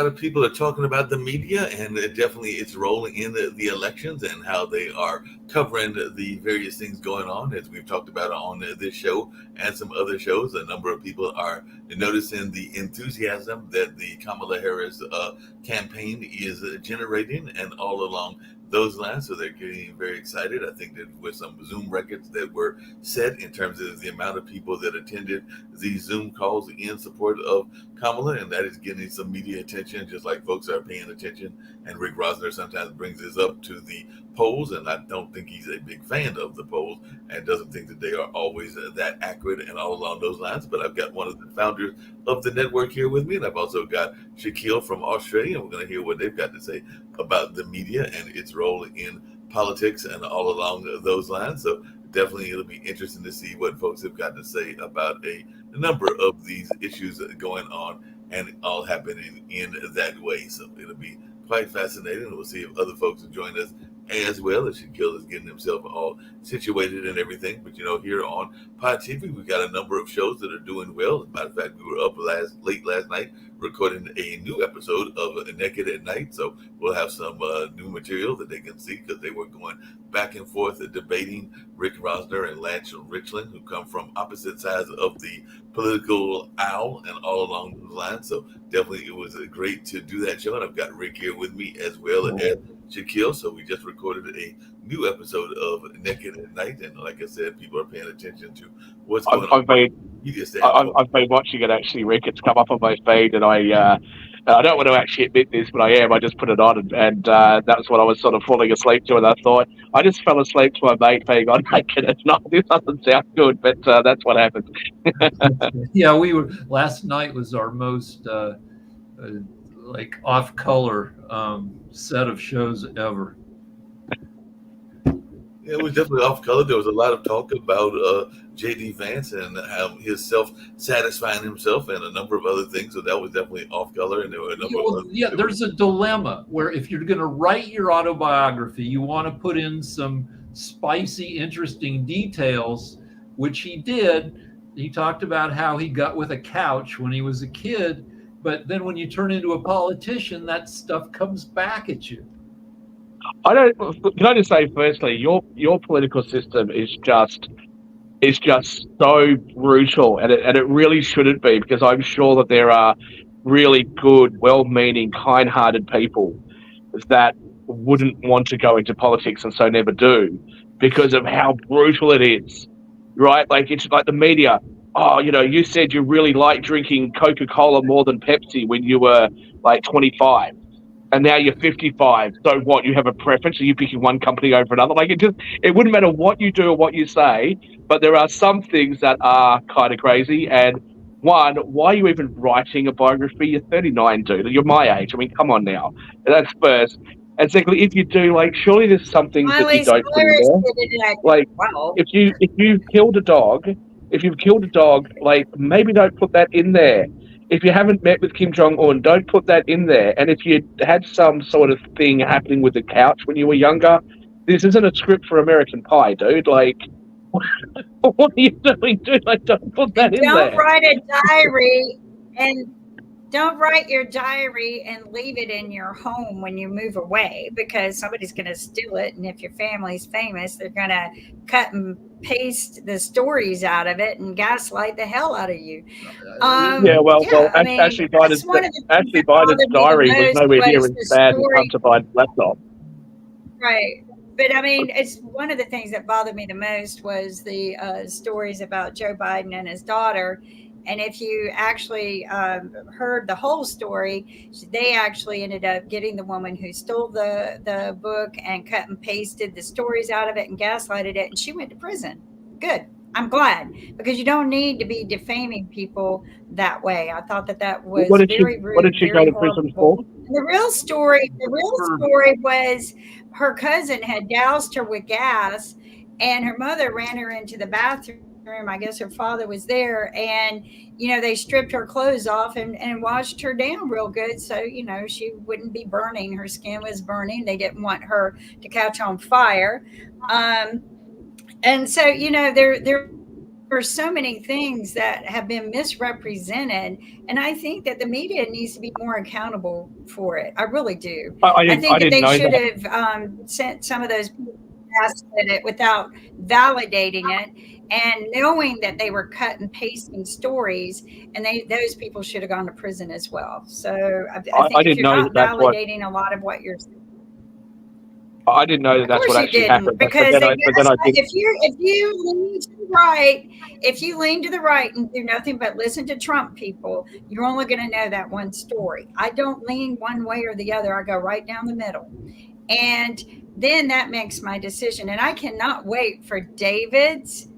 of people are talking about the media and definitely its role in the elections and how they are covering the various things going on, as we've talked about on this show and some other shows. A number of people are noticing the enthusiasm that the Kamala Harris campaign is generating, and all along those lines. So they're getting very excited. I think that with some Zoom records that were set in terms of the amount of people that attended these Zoom calls in support of Kamala, and that is getting some media attention, just like folks are paying attention. And Rick Rosner sometimes brings this up to the polls, and I don't think he's a big fan of the polls and doesn't think that they are always that accurate and all along those lines. But I've got one of the founders of the network here with me, and I've also got Shaquille from Australia, and we're going to hear what they've got to say about the media and its role in politics and all along those lines. So definitely it'll be interesting to see what folks have got to say about a number of these issues going on and all happening in that way. So it'll be quite fascinating. We'll see if other folks will join us as well, as Shaquille is getting himself all situated and everything. But here on Pod TV, we've got a number of shows that are doing well. As a matter of fact, we were up late last night recording a new episode of Naked at Night. So we'll have some new material that they can see, because they were going back and forth debating Rick Rosner and Lance Richland, who come from opposite sides of the political aisle and all along those lines. So definitely it was great to do that show. And I've got Rick here with me as well as Shaquille. So we just recorded a new episode of Naked at Night. And like I said, people are paying attention to what's going on. I've been watching it actually, Rick. It's come up on my feed, and I don't want to actually admit this, but I am. I just put it on, and that's what I was sort of falling asleep to, and I thought, I just fell asleep to my mate being on Naked at Night. This doesn't sound good, but that's what happens. Yeah, last night was our most off-color set of shows ever. It was definitely off color. There was a lot of talk about J.D. Vance and how his self-satisfying himself and a number of other things. So that was definitely off color. And there were a number of other there's a dilemma where if you're going to write your autobiography, you want to put in some spicy, interesting details, which he did. He talked about how he got with a couch when he was a kid, but then when you turn into a politician, that stuff comes back at you. Can I just say, firstly, your political system is just so brutal, and it really shouldn't be, because I'm sure that there are really good, well-meaning, kind-hearted people that wouldn't want to go into politics and so never do, because of how brutal it is, right? Like, it's like the media. Oh, you said you really like drinking Coca-Cola more than Pepsi when you were like 25. And now you're 55. So what? You have a preference? Are you picking one company over another? Like, it wouldn't matter what you do or what you say, but there are some things that are kind of crazy. And one, why are you even writing a biography? You're 39, dude. You're my age. I mean, come on now. That's first. And secondly, if you do, like, surely there's something that you don't put in there. Like, if you've killed a dog, like, maybe don't put that in there. If you haven't met with Kim Jong-un, don't put that in there. And if you had some sort of thing happening with the couch when you were younger, this isn't a script for American Pie, dude. Like, what are you doing, dude? Like, don't put that in there. Don't write a diary, and don't write your diary and leave it in your home when you move away, because somebody's going to steal it. And if your family's famous, they're going to cut and paste the stories out of it and gaslight the hell out of you. Ashley Biden's diary was nowhere near as bad as Hunter Biden's laptop. Right. But I mean, it's one of the things that bothered me the most was the stories about Joe Biden and his daughter. And if you actually heard the whole story, they actually ended up getting the woman who stole the book and cut and pasted the stories out of it and gaslighted it. And she went to prison. Good. I'm glad, because you don't need to be defaming people that way. I thought that was very rude. What did she go to prison for? The real story was her cousin had doused her with gas, and her mother ran her into the bathroom. I guess her father was there, and they stripped her clothes off and washed her down real good, so she wouldn't be burning. Her skin was burning. They didn't want her to catch on fire, and so there for so many things that have been misrepresented. And I think that the media needs to be more accountable for it. I really do. I think that they should have sent some of those people at it without validating it and knowing that they were cut and pasting stories, and those people should have gone to prison as well. So I think if you're not validating a lot of what you're saying, I didn't know that's what actually happened. Because if you lean to the right, if you lean to the right and do nothing but listen to Trump people, you're only going to know that one story. I don't lean one way or the other. I go right down the middle. And then that makes my decision. And I cannot wait for David's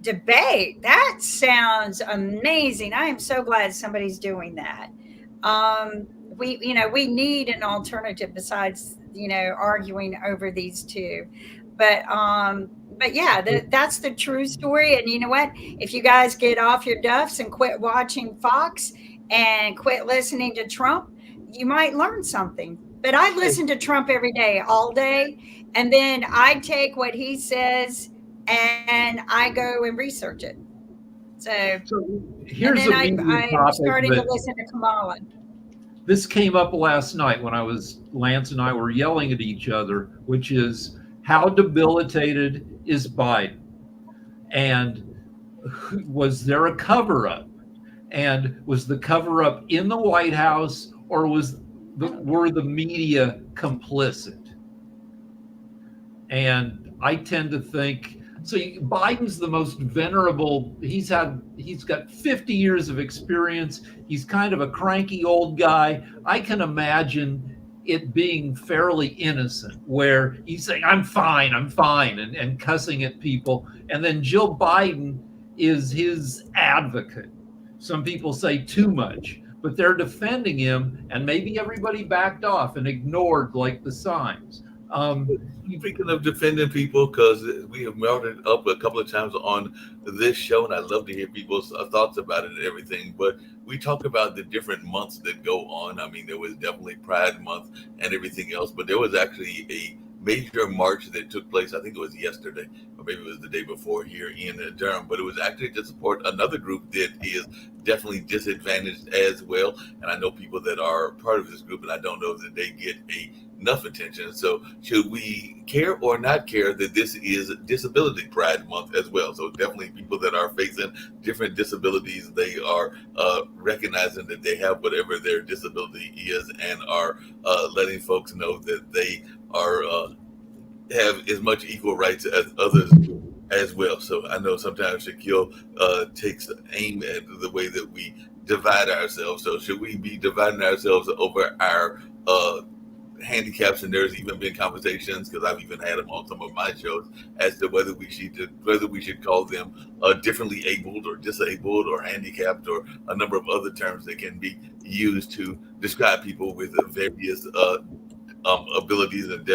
debate. That sounds amazing. I am so glad somebody's doing that. We need an alternative besides arguing over these two, but yeah, that's the true story. And you know what, if you guys get off your duffs and quit watching Fox and quit listening to Trump, you might learn something. But I listen to Trump every day, all day, and then I take what he says and I go and research it. So here's and then I'm starting to listen to Kamala. This came up last night when Lance and I were yelling at each other, which is, how debilitated is Biden? And was there a cover-up? And was the cover-up in the White House, or were the media complicit? And I tend to think, so Biden's the most venerable. He's got 50 years of experience. He's kind of a cranky old guy. I can imagine it being fairly innocent, where he's saying, I'm fine, and cussing at people. And then Jill Biden is his advocate. Some people say too much, but they're defending him, and maybe everybody backed off and ignored like the signs. Speaking of defending people, because we have melted up a couple of times on this show, and I love to hear people's thoughts about it and everything, but we talk about the different months that go on. I mean, there was definitely Pride Month and everything else, but there was actually a major march that took place. I think it was yesterday, or maybe it was the day before, here in Durham, but it was actually to support another group that is definitely disadvantaged as well. And I know people that are part of this group, and I don't know that they get enough attention. So should we care or not care that this is Disability Pride Month as well? So definitely people that are facing different disabilities, they are recognizing that they have whatever their disability is, and are letting folks know that they are have as much equal rights as others as well. So I know sometimes Shaquille takes aim at the way that we divide ourselves. So should we be dividing ourselves over our handicaps? And there's even been conversations, because I've even had them on some of my shows, as to whether we should call them differently abled or disabled or handicapped, or a number of other terms that can be used to describe people with various abilities and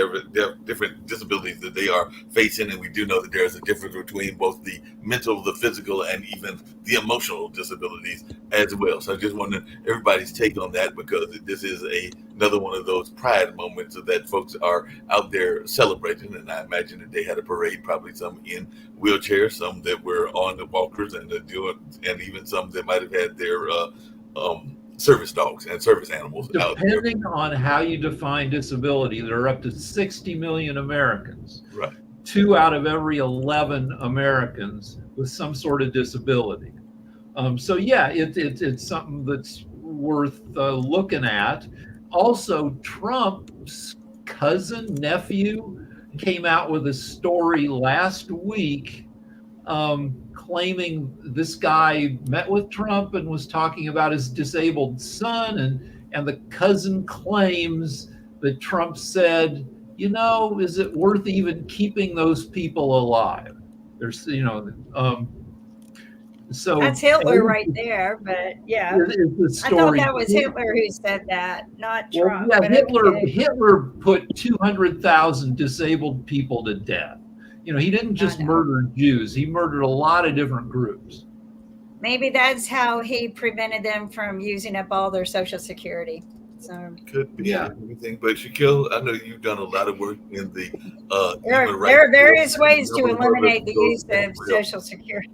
different disabilities that they are facing. And we do know that there is a difference between both the mental, the physical, and even the emotional disabilities as well. So I just wanted everybody's take on that, because this is another one of those pride moments that folks are out there celebrating. And I imagine that they had a parade, probably some in wheelchairs, some that were on the walkers, and even some that might have had their service dogs and service animals out there. Depending on how you define disability, there are up to 60 million Americans. Right. 2 out of every 11 Americans with some sort of disability. So yeah, it's something that's worth looking at. Also, Trump's nephew came out with a story last week claiming this guy met with Trump and was talking about his disabled son, and the cousin claims that Trump said, is it worth even keeping those people alive? There's, so that's Hitler right there, but yeah, I thought that was Hitler who said that, not Trump. Well, yeah, Hitler put 200,000 disabled people to death. He didn't just murder Jews. He murdered a lot of different groups. Maybe that's how he prevented them from using up all their Social Security. So could be anything. But Shaquille, I know you've done a lot of work in the there are various ways to eliminate the use of Social Security.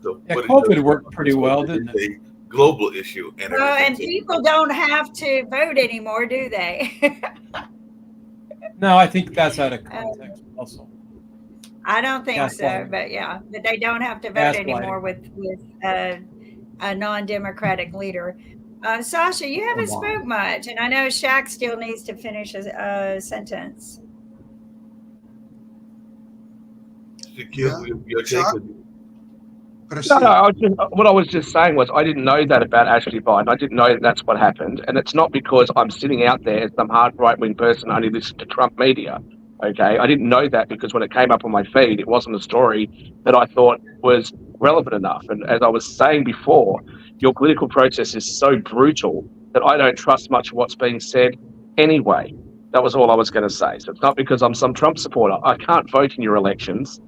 So, Yeah, but COVID worked pretty well, didn't it? it's a global issue and Well, everything. and people don't have to vote anymore, do they? No, I think that's out of context also. I don't think so, Gaslighting. but yeah, but they don't have to vote Gaslighting. anymore with a non-democratic leader. Sasha, you haven't Come on. spoke much, and I know Shaq still needs to finish a sentence. Shaquille, your take Chuck? on- Proceed. No, what I was just saying was I didn't know that about Ashley Biden. I didn't know that that's what happened. And it's not because I'm sitting out there as some hard right-wing person only listening to Trump media. Okay? I didn't know that because when it came up on my feed, it wasn't a story that I thought was relevant enough. And as I was saying before, your political process is so brutal that I don't trust much of what's being said anyway. That was all I was going to say. So it's not because I'm some Trump supporter. I can't vote in your elections.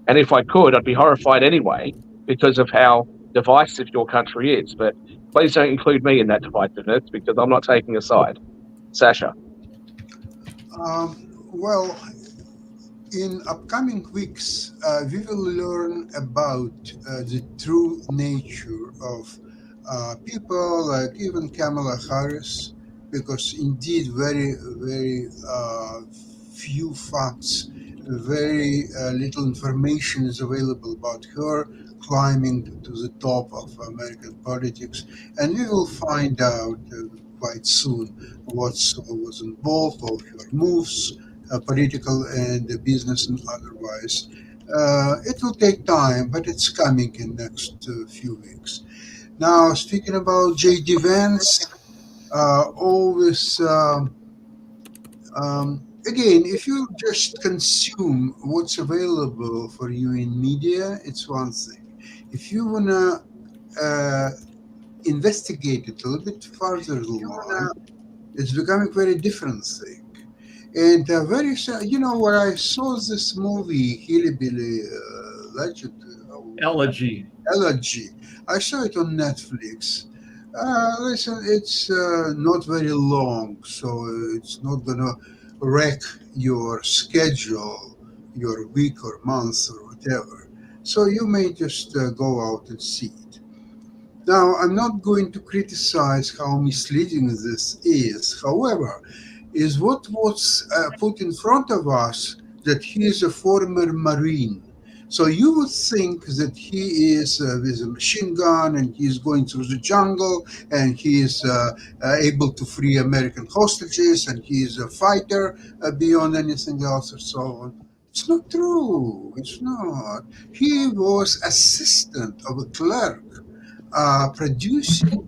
And if I could, I'd be horrified anyway, because of how divisive your country is. But please don't include me in that divisiveness because I'm not taking a side. Sasha. Well, in upcoming weeks, we will learn about the true nature of people like even Kamala Harris, because indeed very, very few facts, very little information is available about her climbing to the top of American politics, and we will find out quite soon what was involved, all her moves, political and business and otherwise. It will take time, but it's coming in next few weeks. Now, speaking about J.D. Vance, always. Again, if you just consume what's available for you in media, it's one thing. If you wanna investigate it a little bit further along, it's becoming very different thing. And when I saw this movie, Hillbilly Legend, Elegy. Elegy, I saw it on Netflix. Listen, it's not very long, so it's not gonna wreck your schedule, your week or month or whatever. So you may just go out and see it. Now, I'm not going to criticize how misleading this is. However, is what was put in front of us that he is a former Marine. So you would think that he is with a machine gun and he's going through the jungle and he is able to free American hostages and he is a fighter beyond anything else or so on. It's not true. It's not. He was assistant of a clerk producing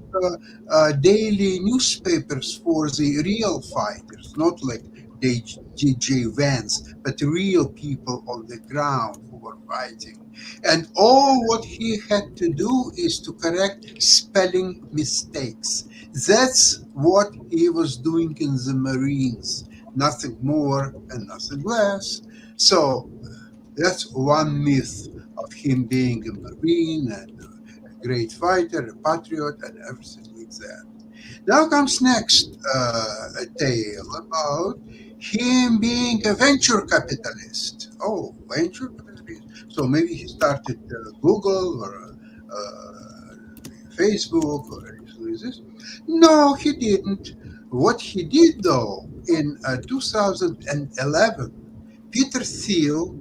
daily newspapers for the real fighters, not like J.J. Vance, but real people on the ground who were fighting. And all what he had to do is to correct spelling mistakes. That's what he was doing in the Marines, nothing more and nothing less. So that's one myth of him being a Marine and a great fighter, a patriot, and everything like that. Now comes next a tale about him being a venture capitalist. Oh, venture capitalist. So maybe he started Google or Facebook or anything like this. No, he didn't. What he did, though, in 2011, Peter Thiel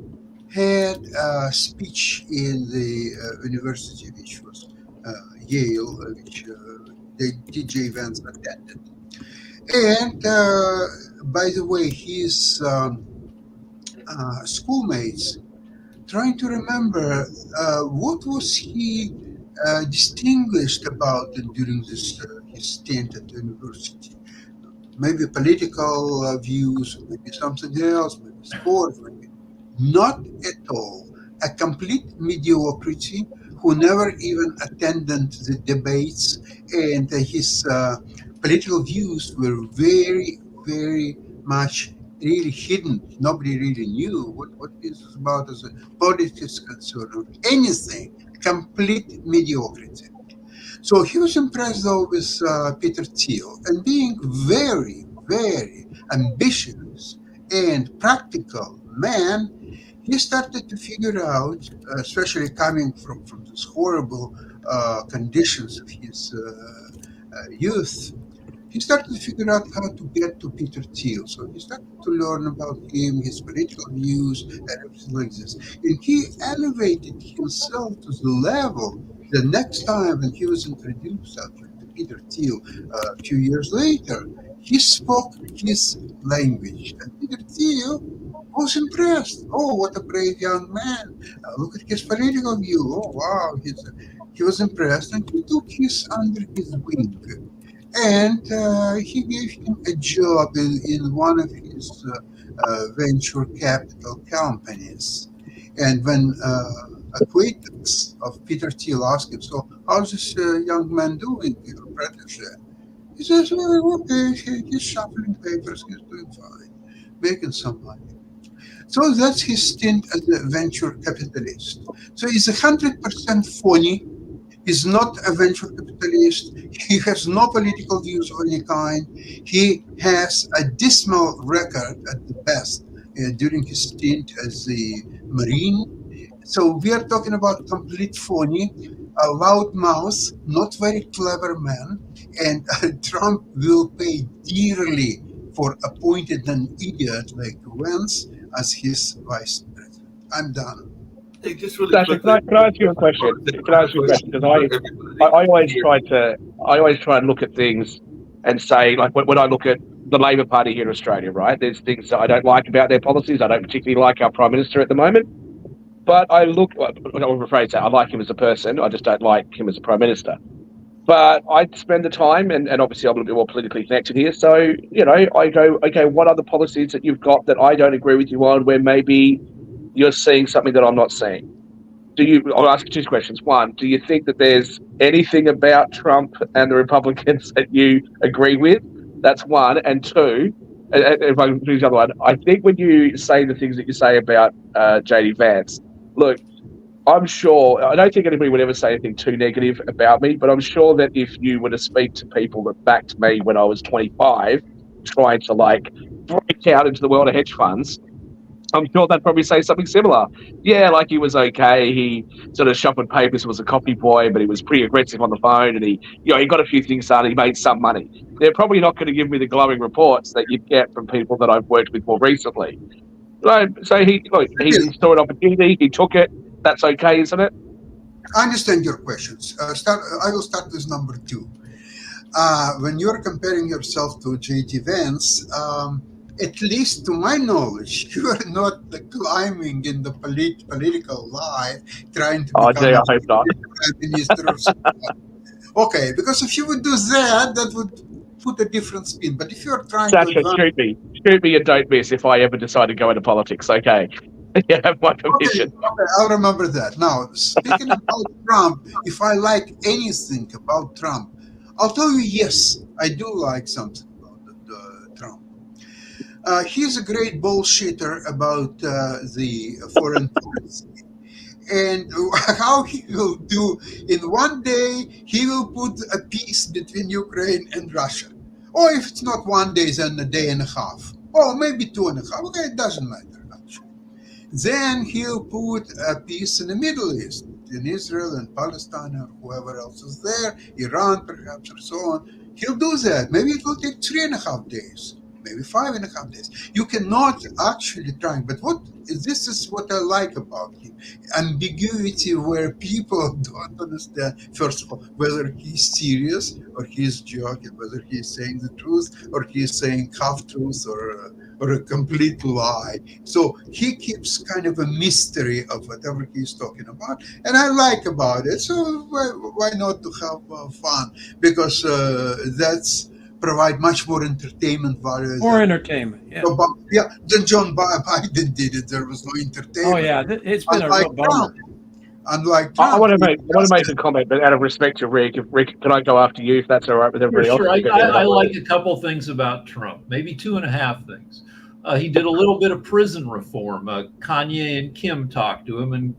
had a speech in the university, which was Yale, which J.J. Vance attended. And by the way, his schoolmates trying to remember what was he distinguished about during this his stint at the university. Maybe political views, maybe something else, maybe sports, maybe not at all. A complete mediocrity who never even attended the debates, and his political views were very, very much really hidden. Nobody really knew what this was about as a politics concern or anything. Complete mediocrity. So he was impressed though with Peter Thiel, and being very, very ambitious and practical man, he started to figure out, especially coming from these horrible conditions of his youth, he started to figure out how to get to Peter Thiel. So he started to learn about him, his political views, and everything like this. And he elevated himself to the level the next time when he was introduced to Peter Thiel a few years later, he spoke his language. And Peter Thiel was impressed. Oh, what a brave young man. Look at his political view. Oh, wow. He was impressed, and he took his under his wing. And he gave him a job in one of his venture capital companies. And when acquaintance of Peter Thiel asked him, so how's this young man doing, your protege? He says, well, okay, he's shuffling papers, he's doing fine, making some money. So that's his stint as a venture capitalist. So he's 100% phony. He's not a venture capitalist. He has no political views of any kind. He has a dismal record at the best during his stint as the Marine. So we are talking about complete phony, a loudmouth, not very clever man, and Trump will pay dearly for appointing an idiot like Vance as his vice president. I'm done. Hey, just really Sasha, quickly. can I ask you a question? Can I ask you a question? Because I always try and look at things and say, like, when I look at the Labor Party here in Australia, right? There's things that I don't like about their policies. I don't particularly like our Prime Minister at the moment. But I will rephrase that. I like him as a person. I just don't like him as a Prime Minister. But I spend the time, and obviously I'm a little bit more politically connected here. So, I go, okay, what are the policies that you've got that I don't agree with you on, where maybe you're seeing something that I'm not seeing? I'll ask you two questions. One, do you think that there's anything about Trump and the Republicans that you agree with? That's one. And two, if I can do the other one, I think when you say the things that you say about JD Vance, look, I'm sure, I don't think anybody would ever say anything too negative about me, but I'm sure that if you were to speak to people that backed me when I was 25, trying to break out into the world of hedge funds, I'm sure they'd probably say something similar. Yeah, like he was okay. He sort of shuffled papers, was a copy boy, but he was pretty aggressive on the phone, and he got a few things done. He made some money. They're probably not going to give me the glowing reports that you'd get from people that I've worked with more recently. So he saw an opportunity. He took it. That's okay, isn't it? I understand your questions. I will start with number two. When you're comparing yourself to J.D. Vance, at least to my knowledge, you are not climbing in the political life trying to become I hope not. Prime Minister or something. Okay, because if you would do that, that would put a different spin. But if you're trying Sasha, to shoot me and don't miss if I ever decide to go into politics. Okay, you have my permission. Okay, I'll remember that. Now, speaking about Trump, if I like anything about Trump, I'll tell you, yes, I do like something about Trump. He's a great bullshitter about the foreign policy. And how he will do, in one day, he will put a peace between Ukraine and Russia. Or if it's not one day, then a day and a half. Or maybe 2.5. Okay, it doesn't matter, actually. Then he'll put a peace in the Middle East, in Israel and Palestine or whoever else is there, Iran perhaps, or so on. He'll do that. Maybe it will take 3.5 days. Maybe 5.5 days. You cannot actually try, but this is what I like about him. Ambiguity where people don't understand, first of all, whether he's serious or he's joking, whether he's saying the truth or he's saying half truth or a complete lie. So he keeps kind of a mystery of whatever he's talking about, and I like about it. So why not to have fun? Because that's provide much more entertainment value. More entertainment, yeah. Than John Biden did it. There was no entertainment. Oh yeah, it's been a real bummer. Unlike I Trump, want to make a comment, but out of respect to Rick, can I go after you if that's all right with everybody Sure. else? I like a couple things about Trump, maybe 2.5 things. He did a little bit of prison reform. Kanye and Kim talked to him and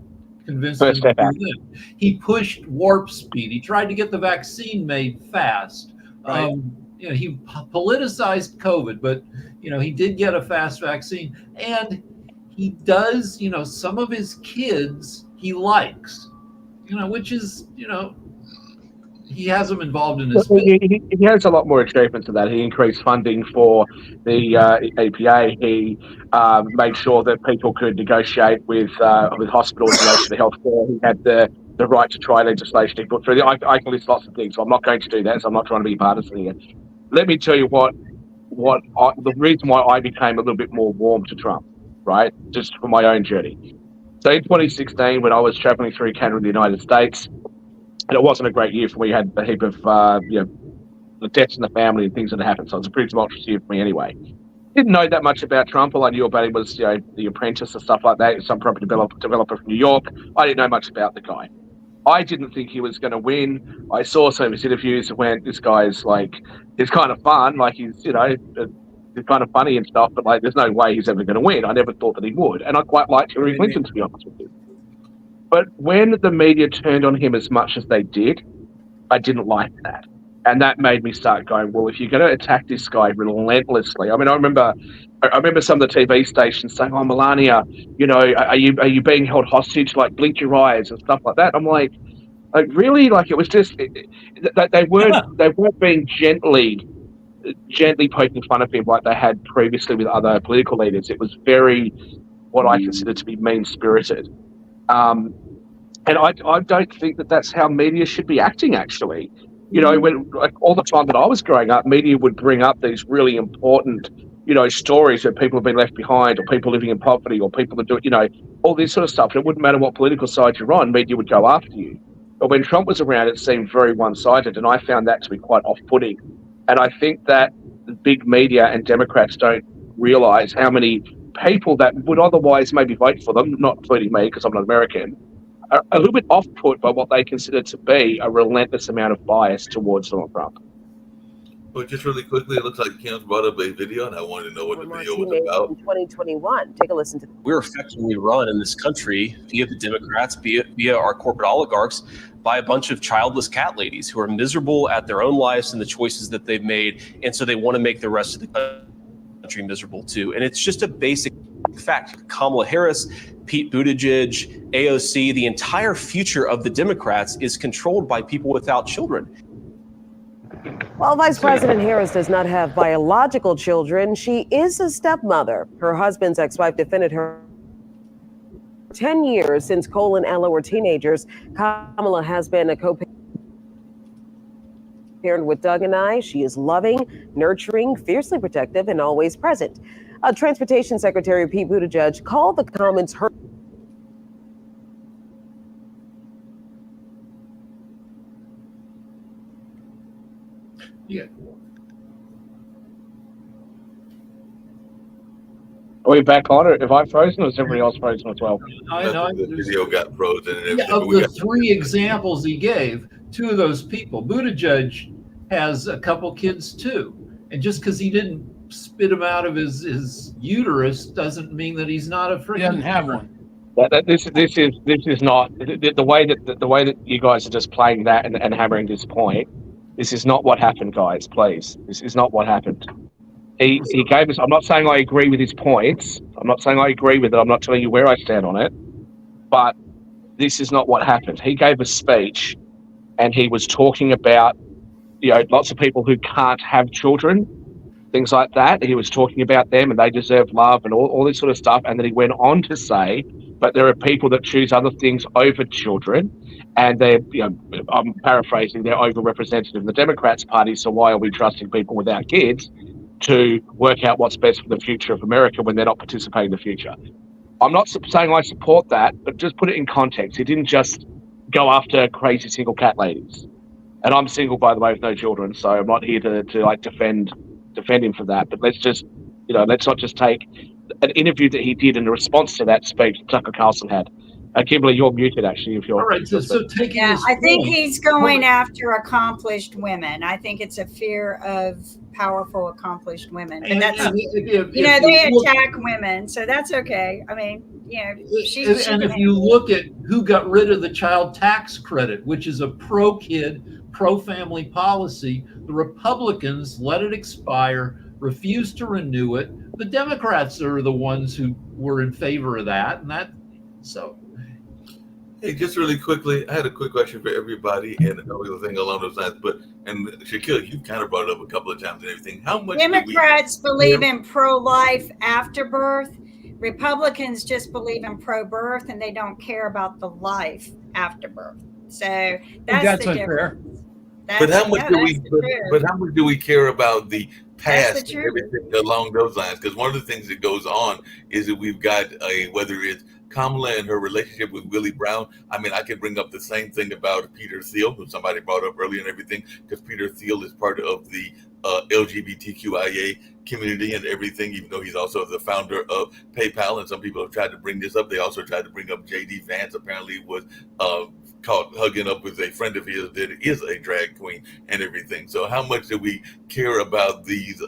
convinced him to do that. He pushed warp speed. He tried to get the vaccine made fast. Right. He politicized COVID, but he did get a fast vaccine, and he does, some of his kids he likes, which is, he has them involved in his business. He has a lot more achievements than that. He increased funding for the EPA. He made sure that people could negotiate with hospitals in relation to healthcare. He had the right to try legislation he put through. I can list lots of things, so I'm not going to do that. So I'm not trying to be partisan here. Let me tell you the reason why I became a little bit more warm to Trump, right? Just for my own journey. So in 2016, when I was traveling through Canada and the United States, and it wasn't a great year for me. We had a heap of the deaths in the family and things that happened. So it was a pretty tumultuous year for me anyway. Didn't know that much about Trump. All I knew about him was The Apprentice and stuff like that. Some property developer from New York. I didn't know much about the guy. I didn't think he was going to win. I saw some of his interviews and went, this guy's he's kind of fun. He's kind of funny and stuff, but there's no way he's ever going to win. I never thought that he would. And I quite liked Hillary Clinton, to be honest with you. But when the media turned on him as much as they did, I didn't like that. And that made me start going, well, if you're going to attack this guy relentlessly, I mean, I remember some of the TV stations saying, oh, Melania, are you being held hostage? Blink your eyes and stuff like that. I'm like really? It was just, they weren't being gently poking fun of him like they had previously with other political leaders. It was very, what I consider to be mean-spirited. And I don't think that that's how media should be acting, actually. When all the time that I was growing up, media would bring up these really important, stories that people have been left behind, or people living in poverty, or people that do, all this sort of stuff. And it wouldn't matter what political side you're on, media would go after you. But when Trump was around, it seemed very one-sided, and I found that to be quite off-putting. And I think that the big media and Democrats don't realize how many people that would otherwise maybe vote for them, not including me because I'm not American, are a little bit off-put by what they consider to be a relentless amount of bias towards Donald Trump. Well, just really quickly, it looks like Kim's brought up a video, and I wanted to know what the video was about. In 2021, take a listen to. We're effectively run in this country via the Democrats, via our corporate oligarchs, by a bunch of childless cat ladies who are miserable at their own lives and the choices that they've made, and so they want to make the rest of the country miserable too. And it's just a basic fact. Kamala Harris, Pete Buttigieg, AOC, the entire future of the Democrats is controlled by people without children. While Vice President Harris does not have biological children, she is a stepmother. Her husband's ex-wife defended her 10 years since Cole and Ella were teenagers. Kamala has been a co-parent with Doug and I. She is loving, nurturing, fiercely protective, and always present. Transportation Secretary Pete Buttigieg called the comments hurtful. Yeah. Are we back on it? Have I frozen, or is everybody else frozen as well? I know. The video got frozen and everything. Of the three examples he gave, two of those people, Buttigieg has a couple kids too. And just because he didn't spit them out of his uterus doesn't mean that he's not a freaking. He doesn't have one. This is not the way that you guys are just playing that and hammering this point. This is not what happened, guys. Please, this is not what happened. He gave us. I'm not saying I agree with his points. I'm not saying I agree with it. I'm not telling you where I stand on it. But this is not what happened. He gave a speech, and he was talking about lots of people who can't have children, things like that. He was talking about them, and they deserve love, and all this sort of stuff. And then he went on to say, but there are people that choose other things over children, and they're, I'm paraphrasing, they're overrepresented in the Democrats' party. So why are we trusting people without kids to work out what's best for the future of America when they're not participating in the future? I'm not saying I support that, but just put it in context. He didn't just go after crazy single cat ladies. And I'm single, by the way, with no children, so I'm not here to defend him for that. But let's not just take an interview that he did in response to that speech Tucker Carlson had. Kimberly, you're muted, actually. If you're all right, so taking this I think point, he's going after accomplished women. I think it's a fear of powerful, accomplished women, and that's they attack women, so that's okay. I mean, if you look at who got rid of the child tax credit, which is a pro-kid, pro-family policy, the Republicans let it expire, refused to renew it. the Democrats are the ones who were in favor of that, and that so. Hey, just really quickly, I had a quick question for everybody, and another thing along those lines. And Shaquille, you kind of brought it up a couple of times and everything. How much Democrats believe in pro-life after birth. Republicans just believe in pro-birth, and they don't care about the life after birth. So that's the difference. But how much do we? But how much do we care about the past and everything along those lines? Because one of the things that goes on is that we've got whether it's Kamala and her relationship with Willie Brown. I mean, I could bring up the same thing about Peter Thiel, who somebody brought up earlier and everything, because Peter Thiel is part of the LGBTQIA community and everything, even though he's also the founder of PayPal. And some people have tried to bring this up. They also tried to bring up JD Vance, apparently was caught hugging up with a friend of his that is a drag queen and everything. So how much do we care about these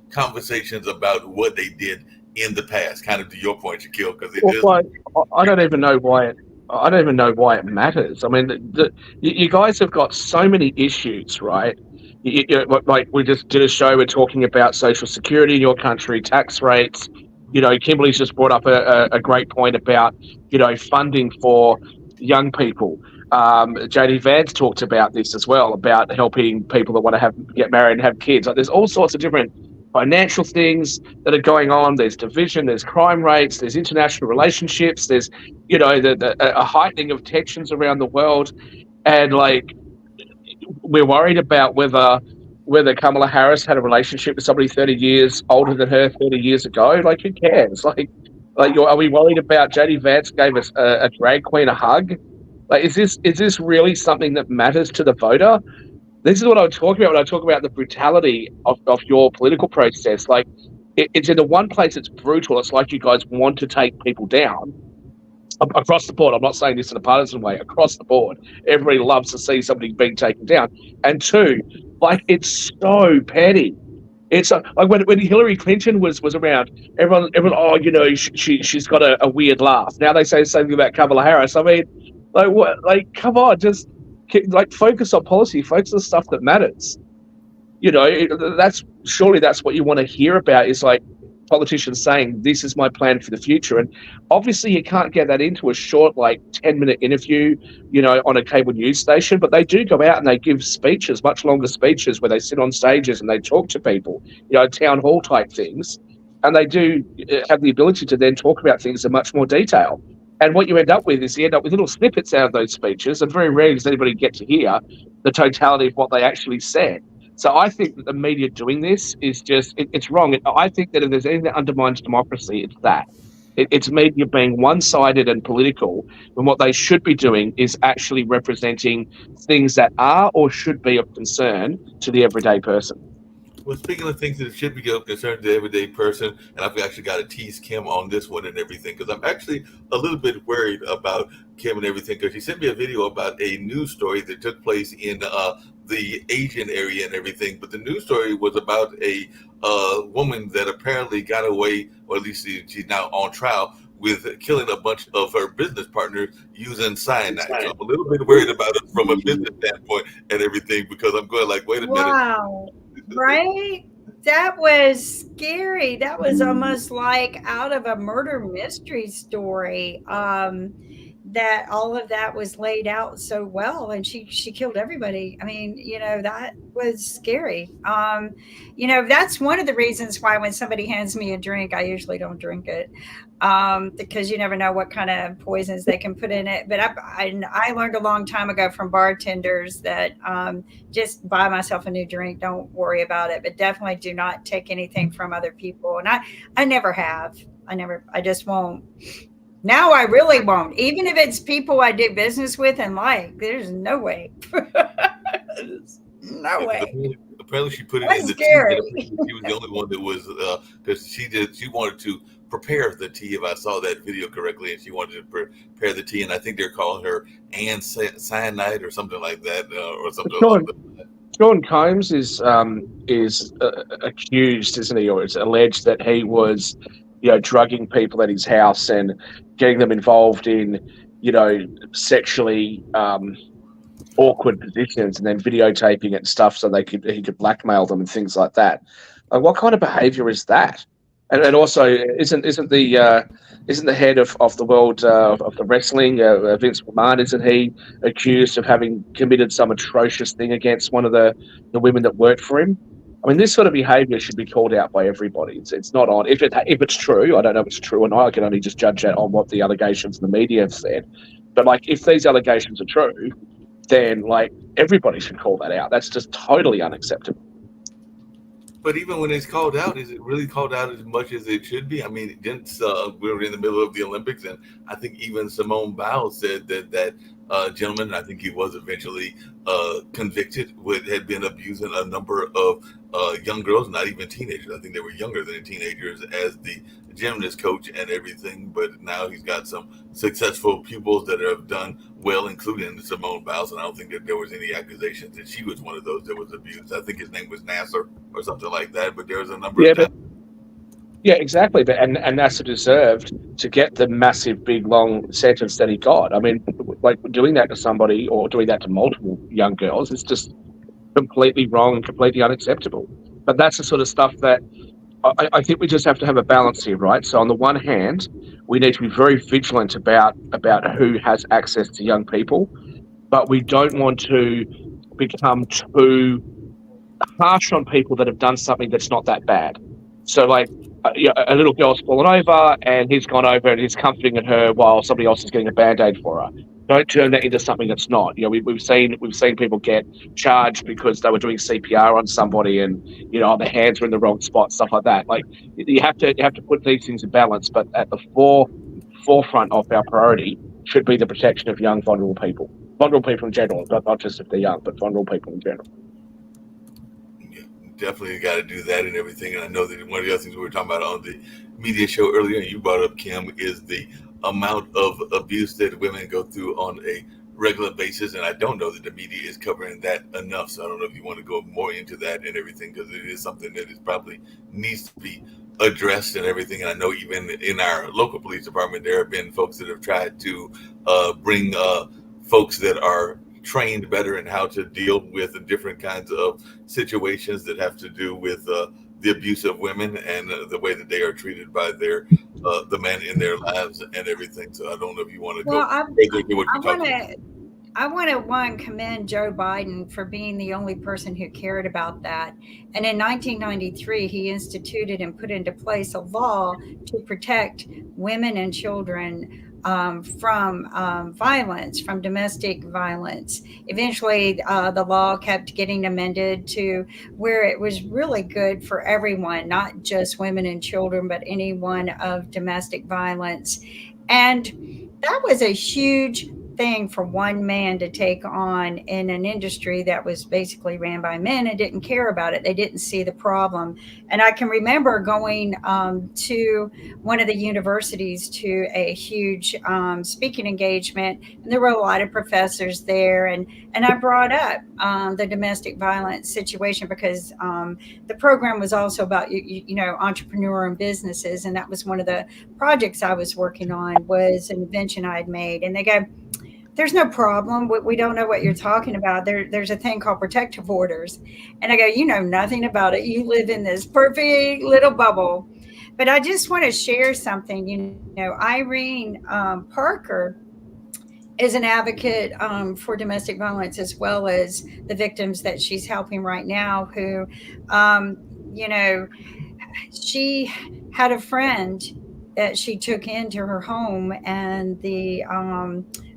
conversations about what they did in the past, kind of to your point, Shaquille? Because I don't even know why it matters. I mean, you guys have got so many issues, right? Like we just did a show, we're talking about Social Security in your country, tax rates. Kimberly's just brought up a great point about, funding for young people. JD Vance talked about this as well, about helping people that want to get married and have kids. Like, there's all sorts of different financial things that are going on. There's division, there's crime rates, there's international relationships, there's a heightening of tensions around the world, and like we're worried about whether Kamala Harris had a relationship with somebody 30 years older than her 30 years ago. Like, who cares? Are we worried about JD Vance gave us a drag queen a hug? Like, is this really something that matters to the voter? This is what I'm talking about when I talk about the brutality of your political process. Like, it's in the one place it's brutal. It's like you guys want to take people down across the board. I'm not saying this in a partisan way. Across the board, everybody loves to see somebody being taken down. And two, like, it's so petty. It's like when Hillary Clinton was around, everyone, she's got a weird laugh. Now they say something about Kamala Harris. I mean, like, what? Like, come on, just focus on policy, focus on stuff that matters. That's what you want to hear about, is like politicians saying, this is my plan for the future. And obviously you can't get that into a short, 10-minute interview, on a cable news station, but they do go out and they give speeches, much longer speeches, where they sit on stages and they talk to people, town hall type things. And they do have the ability to then talk about things in much more detail. And what you end up with is little snippets out of those speeches, and very rarely does anybody get to hear the totality of what they actually said. So I think that the media doing this is just, it's wrong. I think that if there's anything that undermines democracy, it's that. It's media being one-sided and political, when what they should be doing is actually representing things that are or should be of concern to the everyday person. Well, speaking of things that should be of concern to the everyday person, and I've actually got to tease Kim on this one and everything, because I'm actually a little bit worried about Kim and everything, because she sent me a video about a news story that took place in the Asian area and everything. But the news story was about a woman that apparently got away, or at least she's now on trial, with killing a bunch of her business partners using cyanide. So I'm a little bit worried about it from a business standpoint and everything, because I'm going like, wait a minute. Wow. Right? That was scary. That was almost like out of a murder mystery story. That all of that was laid out so well, and she killed everybody. I mean, that was scary. That's one of the reasons why when somebody hands me a drink, I usually don't drink it, because you never know what kind of poisons they can put in it. But I learned a long time ago from bartenders that just buy myself a new drink. Don't worry about it, but definitely do not take anything from other people. And I never have. I just won't. Now I really won't. Even if it's people I do business with and there's no way. No way. Apparently she put it That's in the scary. tea. She was the only one that was, because she wanted to prepare the tea, if I saw that video correctly, and she wanted to prepare the tea, and I think they're calling her Ann Cyanide or something like that, or something like that. Sean Combs is accused, isn't he, or it's alleged that he was, drugging people at his house and getting them involved in, sexually awkward positions, and then videotaping it and stuff so he could blackmail them and things like that. What kind of behavior is that? And also, isn't the head of the world of the wrestling, Vince McMahon, isn't he accused of having committed some atrocious thing against one of the women that worked for him? I mean, this sort of behaviour should be called out by everybody. It's not on if it's true. I don't know if it's true or not. I can only just judge that on what the allegations in the media have said. But like, if these allegations are true, then like everybody should call that out. That's just totally unacceptable. But even when it's called out, is it really called out as much as it should be? I mean, we were in the middle of the Olympics, and I think even Simone Biles said that gentleman, I think he was eventually convicted, had been abusing a number of young girls, not even teenagers. I think they were younger than teenagers as the gymnast coach and everything. But now he's got some successful pupils that have done well, including Simone Biles. And I don't think that there was any accusations that she was one of those that was abused. I think his name was Nasser or something like that. But there was a number of times. Yeah, exactly. But and Nasser deserved to get the massive, big, long sentence that he got. I mean, like doing that to somebody or doing that to multiple young girls is just completely wrong and completely unacceptable. But that's the sort of stuff that I think we just have to have a balance here, right? So on the one hand, we need to be very vigilant about who has access to young people, but we don't want to become too harsh on people that have done something that's not that bad. So like a little girl's fallen over and he's gone over and he's comforting her while somebody else is getting a Band-Aid for her. Don't turn that into something that's not. You know, we've seen people get charged because they were doing CPR on somebody and their hands were in the wrong spot, stuff like that. Like you have to put these things in balance, but at the forefront of our priority should be the protection of young vulnerable people in general, not just if they're young, but vulnerable people in general. Definitely got to do that and everything. And I know that one of the other things we were talking about on the media show earlier, and you brought up, Kim, is the amount of abuse that women go through on a regular basis. And I don't know that the media is covering that enough. So I don't know if you want to go more into that and everything, because it is something that is probably needs to be addressed and everything. And I know even in our local police department, there have been folks that have tried to bring folks that are trained better in how to deal with different kinds of situations that have to do with the abuse of women and the way that they are treated by the men in their lives and everything. So I don't know if you want to go further into what you're talking about. I want to commend Joe Biden for being the only person who cared about that. And in 1993, he instituted and put into place a law to protect women and children from violence, from domestic violence. Eventually, the law kept getting amended to where it was really good for everyone, not just women and children, but anyone of domestic violence. And that was a huge thing for one man to take on in an industry that was basically ran by men and didn't care about it. They didn't see the problem. And I can remember going to one of the universities to a huge speaking engagement, and there were a lot of professors there, and I brought up the domestic violence situation because the program was also about entrepreneur and businesses, and that was one of the projects I was working on, was an invention I had made. And they go, "There's no problem. We don't know what you're talking about. There's a thing called protective orders." And I go, "You know nothing about it. You live in this perfect little bubble." But I just want to share something. Irene Parker is an advocate for domestic violence, as well as the victims that she's helping right now, who, she had a friend that she took into her home, and the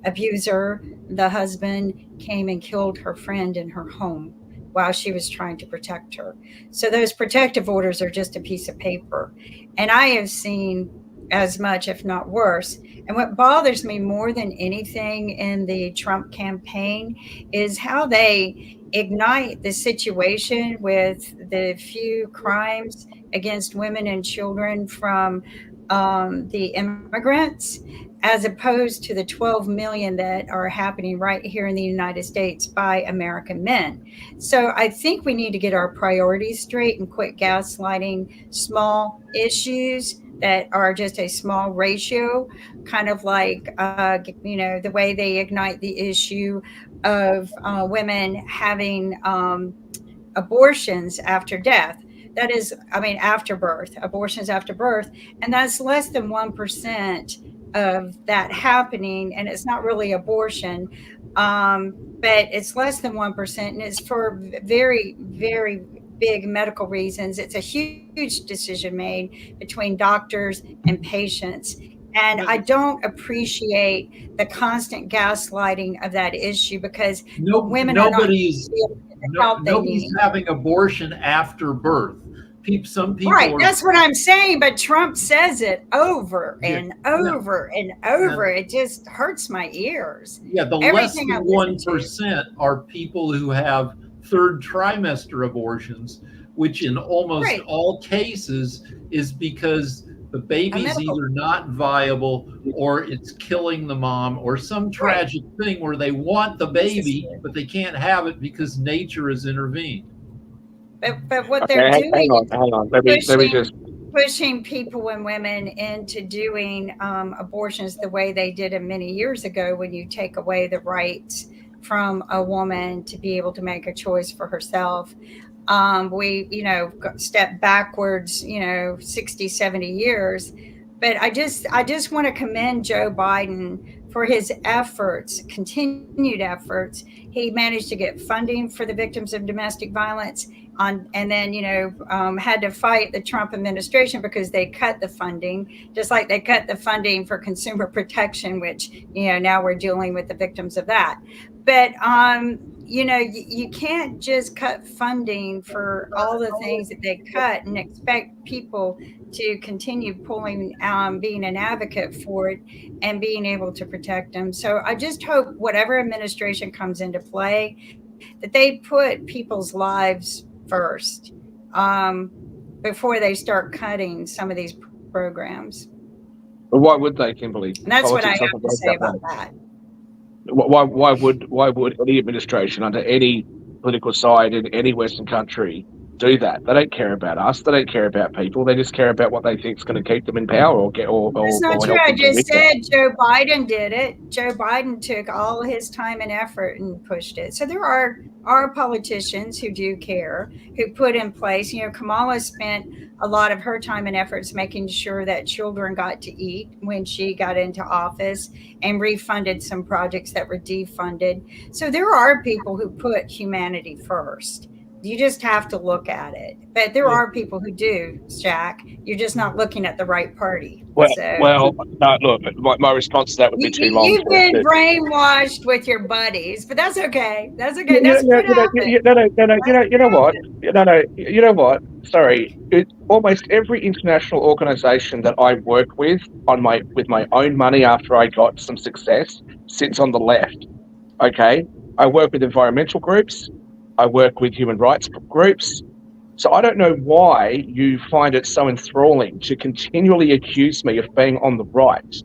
abuser, the husband, came and killed her friend in her home while she was trying to protect her. So those protective orders are just a piece of paper. And I have seen as much, if not worse. And what bothers me more than anything in the Trump campaign is how they ignite the situation with the few crimes against women and children from the immigrants, as opposed to the 12 million that are happening right here in the United States by American men. So I think we need to get our priorities straight and quit gaslighting small issues that are just a small ratio, kind of like, the way they ignite the issue of women having abortions after death. that is, I mean, after birth, abortions after birth, and that's less than 1% of that happening, and it's not really abortion, but it's less than 1%, and it's for very, very big medical reasons. It's a huge decision made between doctors and patients. And I don't appreciate the constant gaslighting of that issue, because women nobody's are not nobody's having abortion after birth. Some people right. are, That's what I'm saying. But Trump says it over and over and over. It just hurts my ears. Yeah, the Everything less than 1% are people who have third trimester abortions, which in almost all cases is because the baby's either not viable or it's killing the mom, or some tragic thing where they want the baby, but they can't have it because nature has intervened. But what they're doing hang on. Let me just pushing people and women into doing abortions the way they did it many years ago, when you take away the rights from a woman to be able to make a choice for herself. We, step backwards, 60, 70 years. But I just want to commend Joe Biden for his efforts, continued efforts. He managed to get funding for the victims of domestic violence and then, had to fight the Trump administration because they cut the funding, just like they cut the funding for consumer protection, which, now we're dealing with the victims of that. But, you can't just cut funding for all the things that they cut and expect people to continue being an advocate for it and being able to protect them. So I just hope whatever administration comes into play, that they put people's lives first before they start cutting some of these programs. But why would they, Kimberly? And that's what I have to say about that. Why would any administration under any political side in any Western country do that? They don't care about us. They don't care about people. They just care about what they think is going to keep them in power or get or. It's not true. I just said Joe Biden did it. Joe Biden took all his time and effort and pushed it. So there are politicians who do care, who put in place. Kamala spent a lot of her time and efforts making sure that children got to eat when she got into office, and refunded some projects that were defunded. So there are people who put humanity first. You just have to look at it. But there are people who do, Jack. You're just not looking at the right party. No, look, my response to that would be too long. You've been brainwashed with your buddies, but that's okay. That's okay. You know what? Sorry. Almost every international organization that I work with with my own money after I got some success sits on the left. Okay? I work with environmental groups. I work with human rights groups. So I don't know why you find it so enthralling to continually accuse me of being on the right.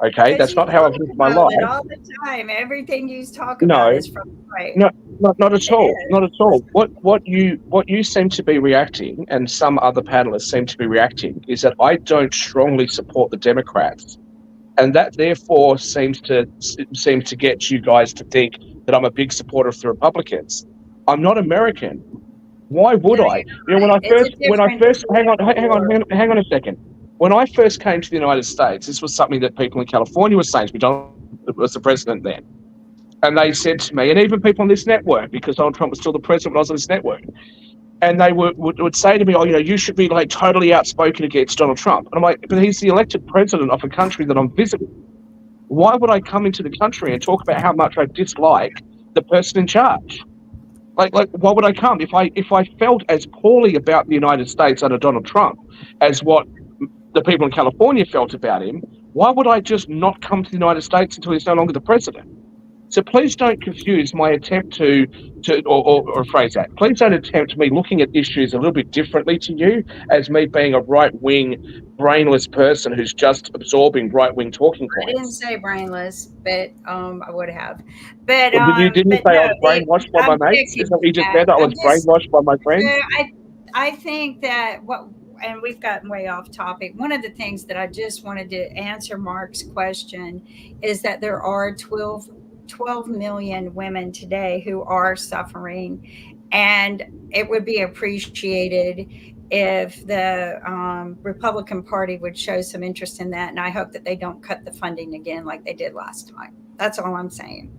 Okay, that's not how I've lived my life. All the time, everything you talk about is from the right. No, not at all. Not at all. What you seem to be reacting, and some other panelists seem to be reacting, is that I don't strongly support the Democrats, and that therefore seems to get you guys to think that I'm a big supporter of the Republicans. I'm not American. Why would I? When I first hang on a second. When I first came to the United States, this was something that people in California were saying to me. Donald was the president then, and they said to me, and even people on this network, because Donald Trump was still the president when I was on this network, and they would say to me, you should be like totally outspoken against Donald Trump. And I'm like, but he's the elected president of a country that I'm visiting. Why would I come into the country and talk about how much I dislike the person in charge? Like, why would I come if I felt as poorly about the United States under Donald Trump as what the people in California felt about him? Why would I just not come to the United States until he's no longer the president? So please don't confuse my attempt or rephrase that. Please don't attempt me looking at issues a little bit differently to you as me being a right-wing, brainless person who's just absorbing right-wing talking points. I didn't say brainless, but I would have. But didn't you say I was brainwashed by my mates? Is that what you just said? I was brainwashed by my friends? I think that and we've gotten way off topic. One of the things that I just wanted to answer Mark's question is that there are 12 million women today who are suffering, and it would be appreciated if the Republican Party would show some interest in that. And I hope that they don't cut the funding again like they did last time. That's all I'm saying.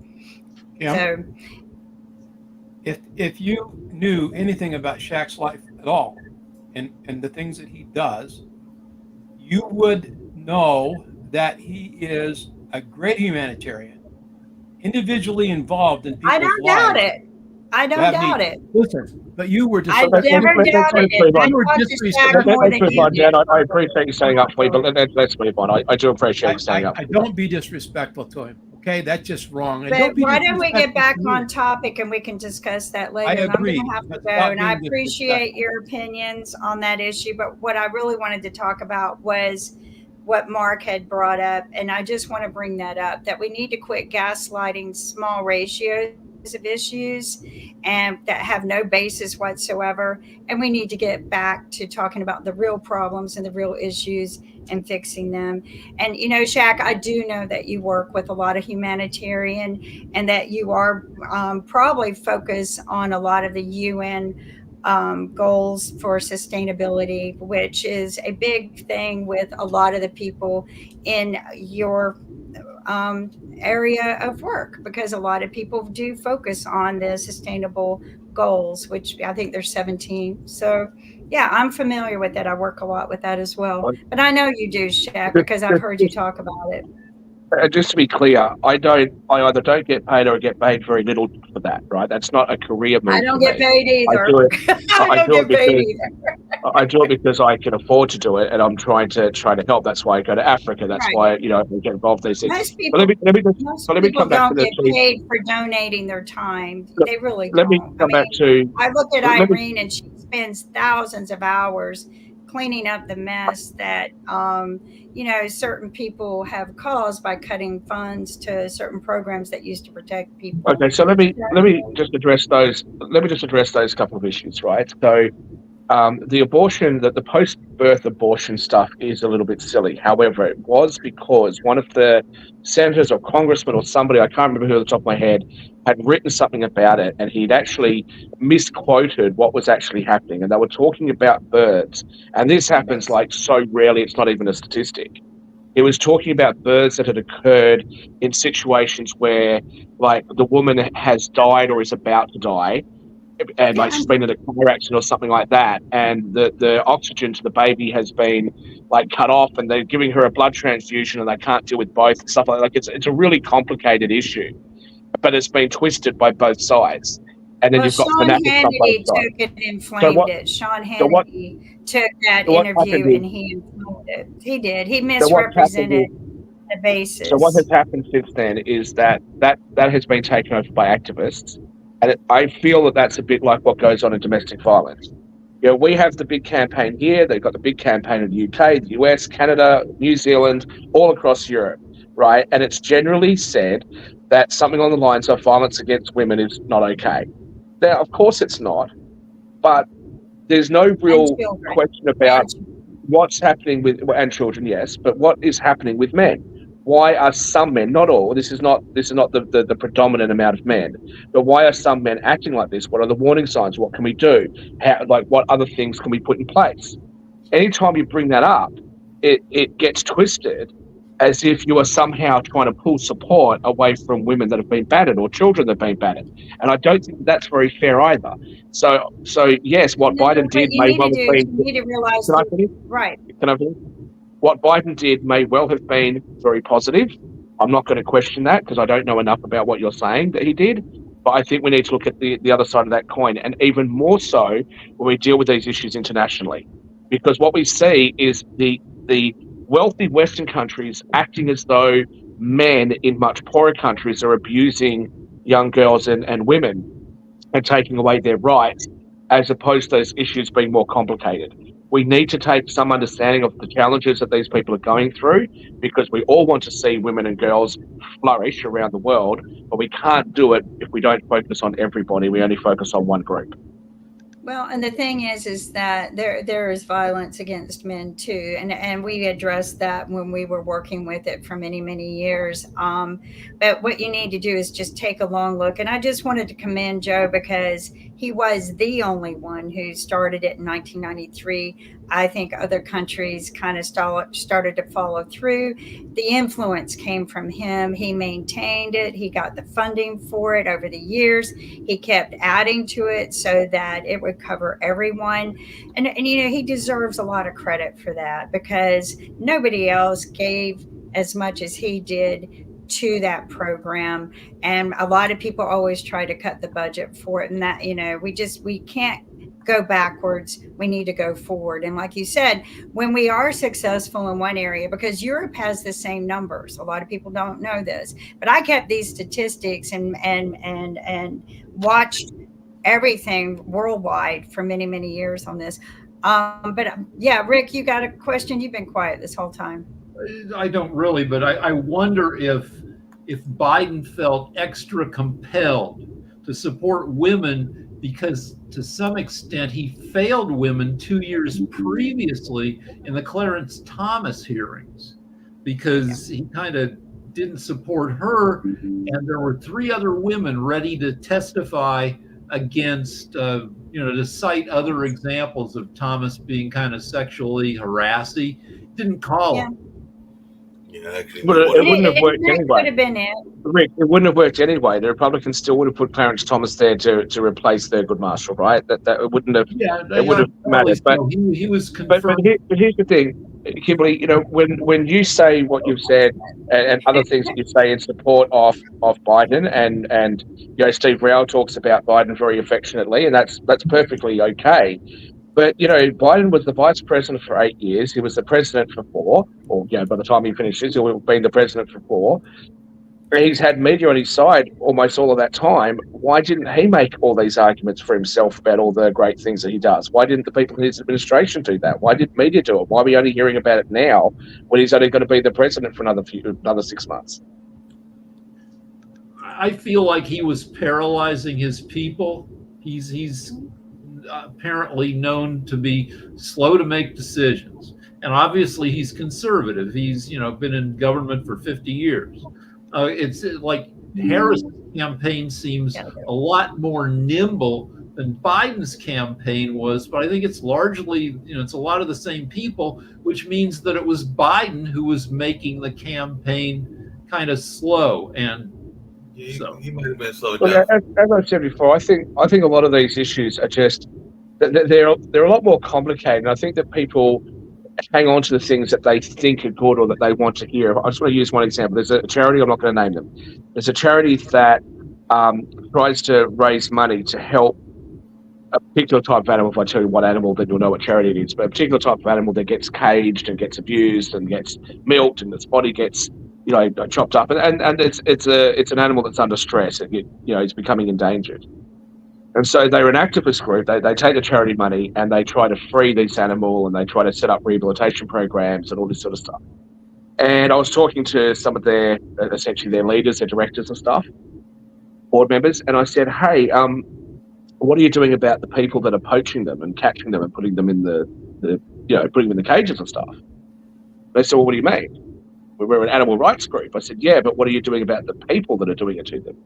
Kim, So, if you knew anything about Shaq's life at all, and the things that he does, you would know that he is a great humanitarian, individually involved in people's I don't lives. doubt it. I don't doubt it. Listen, but you were just I never doubted it. I you were talked to disrespectful. Shaq more Let's than move you on, did. Jan. I appreciate you standing up for me, but let's move on. I do appreciate you standing up. I don't be disrespectful to him. Okay, that's just wrong. And But don't be why don't we get disrespectful back to me. on topic and we can discuss that later? I And agree, I'm going to have to but go, stop and I being appreciate your opinions on that issue. But what I really wanted to talk about was what Mark had brought up, and I just want to bring that up, that we need to quit gaslighting small ratios of issues and that have no basis whatsoever. And we need to get back to talking about the real problems and the real issues and fixing them. And, you know, Shaq, I do know that you work with a lot of humanitarian and that you are probably focused on a lot of the UN goals for sustainability, which is a big thing with a lot of the people in your area of work, because a lot of people do focus on the sustainable goals, which I think there's 17. So yeah, I'm familiar with that. I work a lot with that as well. But I know you do, Shaq, because I've heard you talk about it. Just to be clear, I either don't get paid or get paid very little for that, right? That's not a career move. I don't for get me. paid either. I do it. I don't get paid either. I do it because I can afford to do it, and I'm trying to help. That's why I go to Africa. That's why I get involved in these things. Most people, But let me come back to don't the get paid for donating their time. They really Let me don't. come back to. I look at let me- Irene, and she spends thousands of hours cleaning up the mess that certain people have caused by cutting funds to certain programs that used to protect people. Okay, so let me just address those. Let me just address those couple of issues, right? So, the abortion, the post-birth abortion stuff is a little bit silly. However, it was because one of the senators or congressmen or somebody, I can't remember who at the top of my head, had written something about it, and he'd actually misquoted what was actually happening. And they were talking about birds, and this happens like so rarely, it's not even a statistic. It was talking about births that had occurred in situations where, like, the woman has died or is about to die, and like she's been in a car accident or something like that, and the oxygen to the baby has been like cut off, and they're giving her a blood transfusion, and they can't deal with both and stuff like that. It's a really complicated issue, but it's been twisted by both sides. And then you've got Sean fanatics on Hannity both sides. took it and inflamed it. Sean Hannity took that interview and he inflamed it. He did. He misrepresented the basis. So what has happened since then is that has been taken over by activists, and I feel that that's a bit like what goes on in domestic violence. You know, we have the big campaign here. They've got the big campaign in the UK, the US, Canada, New Zealand, all across Europe, right? And it's generally said that something on the lines of violence against women is not okay. Now, of course it's not, but there's no real question about what's happening with, and children, yes, but what is happening with men. Why are some men, not all, this is not the predominant amount of men, but why are some men acting like this? What are the warning signs? What can we do? What other things can we put in place? Anytime you bring that up, it gets twisted as if you are somehow trying to pull support away from women that have been battered or children that have been battered. And I don't think that's very fair either. So yes, what Biden did may well have been... You need to realize... Can I finish? Right. Can I finish? What Biden did may well have been very positive. I'm not going to question that because I don't know enough about what you're saying that he did. But I think we need to look at the other side of that coin, and even more so when we deal with these issues internationally. Because what we see is the wealthy Western countries acting as though men in much poorer countries are abusing young girls and women and taking away their rights, as opposed to those issues being more complicated. We need to take some understanding of the challenges that these people are going through, because we all want to see women and girls flourish around the world, but we can't do it if we don't focus on everybody. We only focus on one group. Well, and the thing is that there is violence against men too, and we addressed that when we were working with it for many, many years. But what you need to do is just take a long look. And I just wanted to commend Joe because he was the only one who started it in 1993. I think other countries kind of started to follow through. The influence came from him. He maintained it. He got the funding for it over the years. He kept adding to it so that it would cover everyone. And he deserves a lot of credit for that, because nobody else gave as much as he did to that program. And a lot of people always try to cut the budget for it, and that we can't go backwards. We need to go forward. And like you said, when we are successful in one area, because Europe has the same numbers, a lot of people don't know this, but I kept these statistics and watched everything worldwide for many, many years on this. Yeah, Rick, you got a question? You've been quiet this whole time. I don't really, but I wonder if Biden felt extra compelled to support women because to some extent he failed women 2 years previously in the Clarence Thomas hearings, because he kind of didn't support her, and there were 3 other women ready to testify against, to cite other examples of Thomas being kind of sexually harassing. Didn't call him. Actually, But it wouldn't have worked anyway. Could have been it. Rick, it wouldn't have worked anyway. The Republicans still would have put Clarence Thomas there to replace Thurgood Marshall, right? That it wouldn't have. Yeah, it would have mattered. But he was confirmed. But here's the thing, Kimberly. When you say what you've said and other things that you say in support of Biden, and Steve Rao talks about Biden very affectionately, and that's perfectly okay. But, Biden was the vice president for 8 years. He was the president for 4, or, by the time he finishes, he'll have been the president for 4. And he's had media on his side almost all of that time. Why didn't he make all these arguments for himself about all the great things that he does? Why didn't the people in his administration do that? Why did media do it? Why are we only hearing about it now when he's only going to be the president for another 6 months? I feel like he was paralyzing his people. He's apparently known to be slow to make decisions, and obviously he's conservative. He's been in government for 50 years. It's like Harris' campaign seems a lot more nimble than Biden's campaign was, but I think it's largely it's a lot of the same people, which means that it was Biden who was making the campaign kind of slow. And he might have been slowed down. As I said before, I think a lot of these issues are just they're a lot more complicated. And I think that people hang on to the things that they think are good or that they want to hear. I just want to use one example. There's a charity, I'm not going to name them. There's a charity that tries to raise money to help a particular type of animal. If I tell you what animal, then you'll know what charity it is. But a particular type of animal that gets caged and gets abused and gets milked and its body gets chopped up, and it's an animal that's under stress, and it's becoming endangered. And so they're an activist group. They take the charity money and they try to free this animal, and they try to set up rehabilitation programs and all this sort of stuff. And I was talking to some of their leaders, their directors and stuff, board members, and I said, hey, what are you doing about the people that are poaching them and catching them and putting them in putting them in the cages and stuff? They said, well, what do you mean? We're an animal rights group. I said, yeah, but what are you doing about the people that are doing it to them?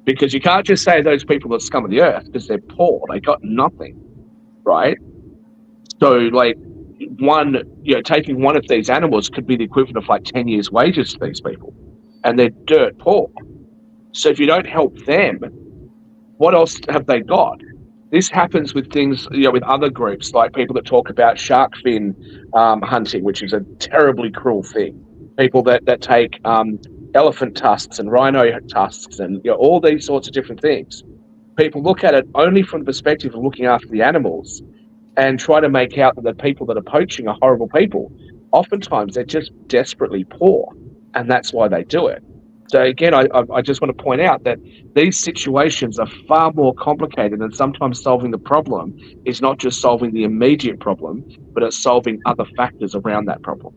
Because you can't just say those people are scum of the earth because they're poor. They got nothing, right? So, taking one of these animals could be the equivalent of 10 years' wages to these people, and they're dirt poor. So if you don't help them, what else have they got? This happens with things, with other groups, like people that talk about shark fin hunting, which is a terribly cruel thing. People that take elephant tusks and rhino tusks and all these sorts of different things. People look at it only from the perspective of looking after the animals and try to make out that the people that are poaching are horrible people. Oftentimes, they're just desperately poor, and that's why they do it. So again, I just want to point out that these situations are far more complicated, and sometimes solving the problem is not just solving the immediate problem, but it's solving other factors around that problem.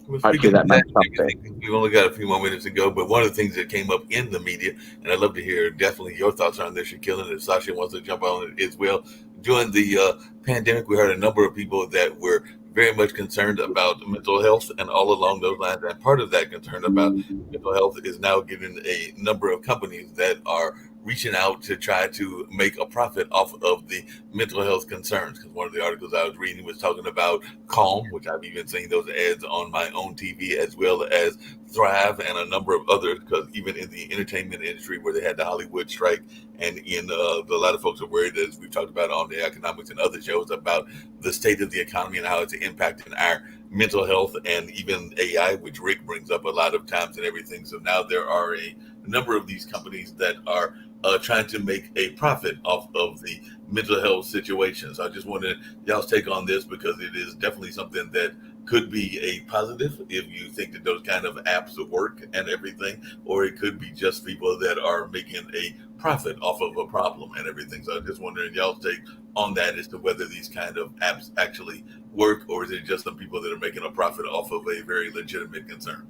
Hopefully that makes sense. We've only got a few more minutes to go, but one of the things that came up in the media, and I'd love to hear definitely your thoughts on this, Shaquille, and if Sasha wants to jump on it as well. During the pandemic, we heard a number of people that were very much concerned about mental health and all along those lines. And part of that concern about mental health is now given a number of companies that are reaching out to try to make a profit off of the mental health concerns. Because one of the articles I was reading was talking about Calm, which I've even seen those ads on my own TV, as well as Thrive and a number of others. Because even in the entertainment industry, where they had the Hollywood strike, and in a lot of folks are worried, as we've talked about on the economics and other shows, about the state of the economy and how it's impacting our mental health and even AI, which Rick brings up a lot of times and everything. So now there are a number of these companies that are trying to make a profit off of the mental health situation. So I just wanted y'all's take on this, because it is definitely something that could be a positive if you think that those kind of apps work and everything, or it could be just people that are making a profit off of a problem and everything. So I just wondering y'all's take on that, as to whether these kind of apps actually work, or is it just some people that are making a profit off of a very legitimate concern?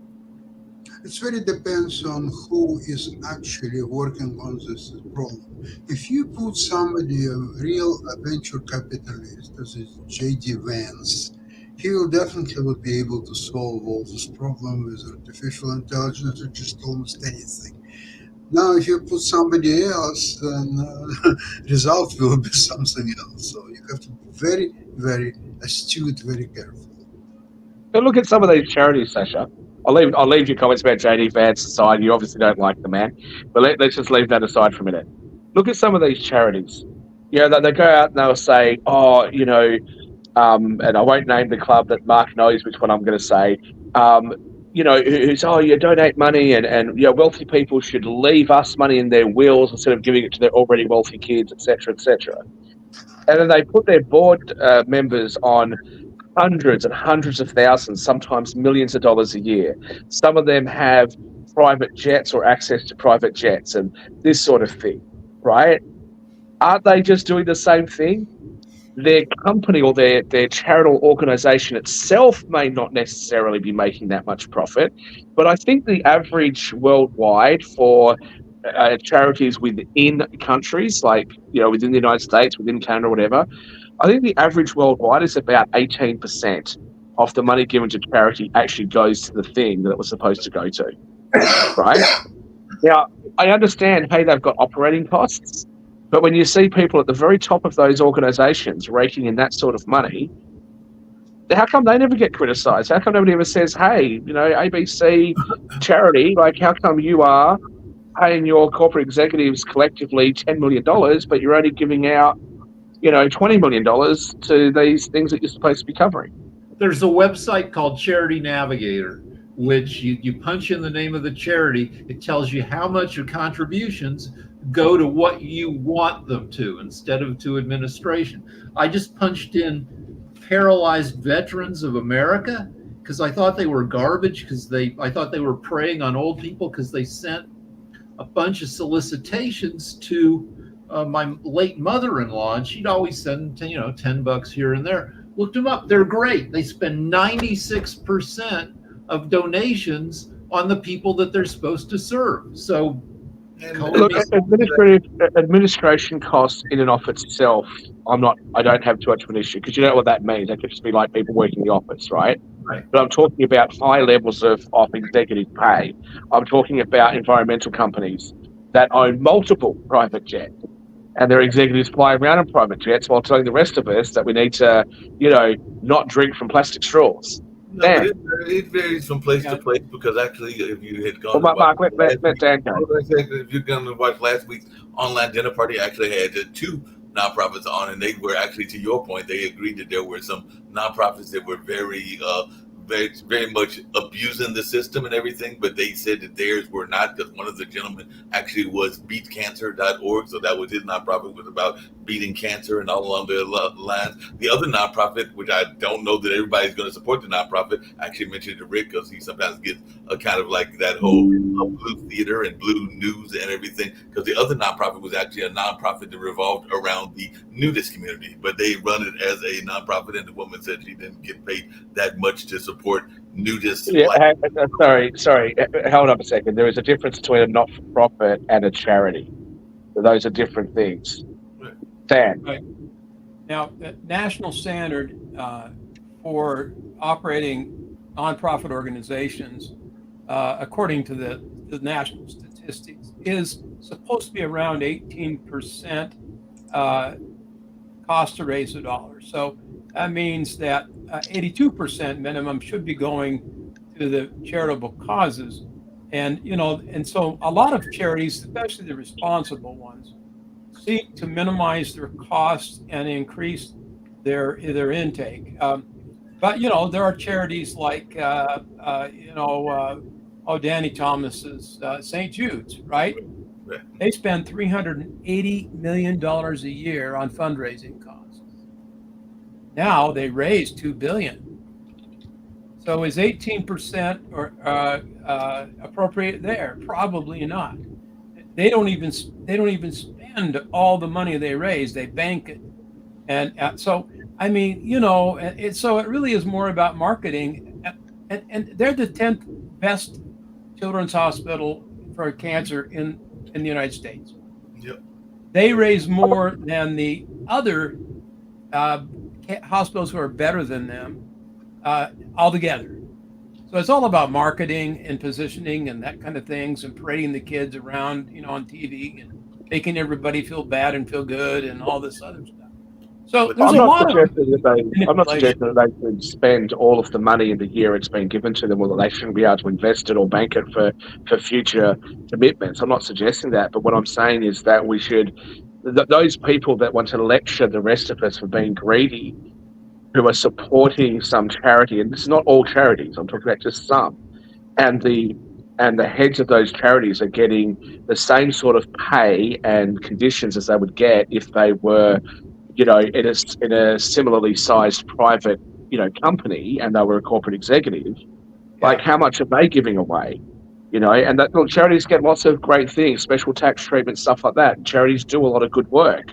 It very depends on who is actually working on this problem. If you put somebody, a real venture capitalist, as is J.D. Vance, he will definitely would be able to solve all this problem with artificial intelligence or just almost anything. Now, if you put somebody else, then result will be something else. So you have to be very, very astute, very careful. But look at some of these charities, Sasha. I'll leave your comments about JD Vance aside. You obviously don't like the man, but let's just leave that aside for a minute. Look at some of these charities. You know, they go out and they'll say, oh, you know, and I won't name the club, that Mark knows which one I'm going to say. You know, who's, oh, you donate money, and you know, wealthy people should leave us money in their wills instead of giving it to their already wealthy kids, etc., etc. And then they put their board members on hundreds and hundreds of thousands, sometimes millions of dollars a year. Some of them have private jets or access to private jets and this sort of thing, right? Aren't they just doing the same thing? Their company or their charitable organization itself may not necessarily be making that much profit, but I think the average worldwide for charities within countries, like, you know, within the United States, within Canada, whatever, I think the average worldwide is about 18% of the money given to charity actually goes to the thing that it was supposed to go to, right? Now, I understand, hey, they've got operating costs, but when you see people at the very top of those organizations raking in that sort of money, how come they never get criticized? How come nobody ever says, hey, you know, ABC charity, like, how come you are paying your corporate executives collectively $10 million, but you're only giving out, you know, $20 million to these things that you're supposed to be covering? There's a website called Charity Navigator, which you punch in the name of the charity. It tells you how much your contributions go to what you want them to, instead of to administration. I just punched in Paralyzed Veterans of America because I thought they were garbage, because I thought they were preying on old people, because they sent a bunch of solicitations to my late mother-in-law, and she'd always send, you know, $10 here and there. Looked them up. They're great. They spend 96% of donations on the people that they're supposed to serve. So, look, administration costs in and of itself, I don't have too much of an issue, because you know what that means. That could just be like people working in the office, right? Right. But I'm talking about high levels of executive pay. I'm talking about environmental companies that own multiple private jets, and their executives fly around in private jets while telling the rest of us that we need to, you know, not drink from plastic straws. No, but it varies from place to place, because actually, if you had gone, well, Mark, let Dan go. If you're going to watch last week's online dinner party, actually had two nonprofits on, and they were actually, to your point, they agreed that there were some nonprofits that were very much abusing the system and everything, but they said that theirs were not, because one of the gentlemen actually was beatcancer.org, so that was his nonprofit, was about beating cancer and all along the lines. The other nonprofit, which I don't know that everybody's going to support the nonprofit, I actually mentioned to Rick, because he sometimes gets a kind of like that whole blue theater and blue news and everything, because the other nonprofit was actually a nonprofit that revolved around the nudist community, but they run it as a nonprofit, and the woman said she didn't get paid that much to support nudists. Yeah, sorry. Hold up a second. There is a difference between a not-for-profit and a charity. So those are different things. Dan. Right. Now, the national standard for operating nonprofit organizations, according to the national statistics, is supposed to be around 18% cost to raise a dollar. So that means that 82% minimum should be going to the charitable causes. And, and so a lot of charities, especially the responsible ones, seek to minimize their costs and increase their intake. But, there are charities like, Danny Thomas's St. Jude's, right? They spend $380 million a year on fundraising costs. Now they raise $2 billion. So is 18% or appropriate there? Probably not. They don't even spend all the money they raise. They bank it, and so I mean, so it really is more about marketing. And they're the 10th best children's hospital for cancer in the United States. Yep. They raise more than the other hospitals who are better than them altogether. So it's all about marketing and positioning and that kind of things, and parading the kids around, on TV and making everybody feel bad and feel good and all this other stuff. So there's I'm a not lot of suggesting that they should spend all of the money in the year it's been given to them, or that they shouldn't be able to invest it or bank it for future commitments. I'm not suggesting that, but what I'm saying is that we should, those people that want to lecture the rest of us for being greedy, who are supporting some charity, and this is not all charities, I'm talking about just some, and the heads of those charities are getting the same sort of pay and conditions as they would get if they were, in a similarly sized private, company, and they were a corporate executive. Like, how much are they giving away? And that charities get lots of great things, special tax treatment, stuff like that. Charities do a lot of good work,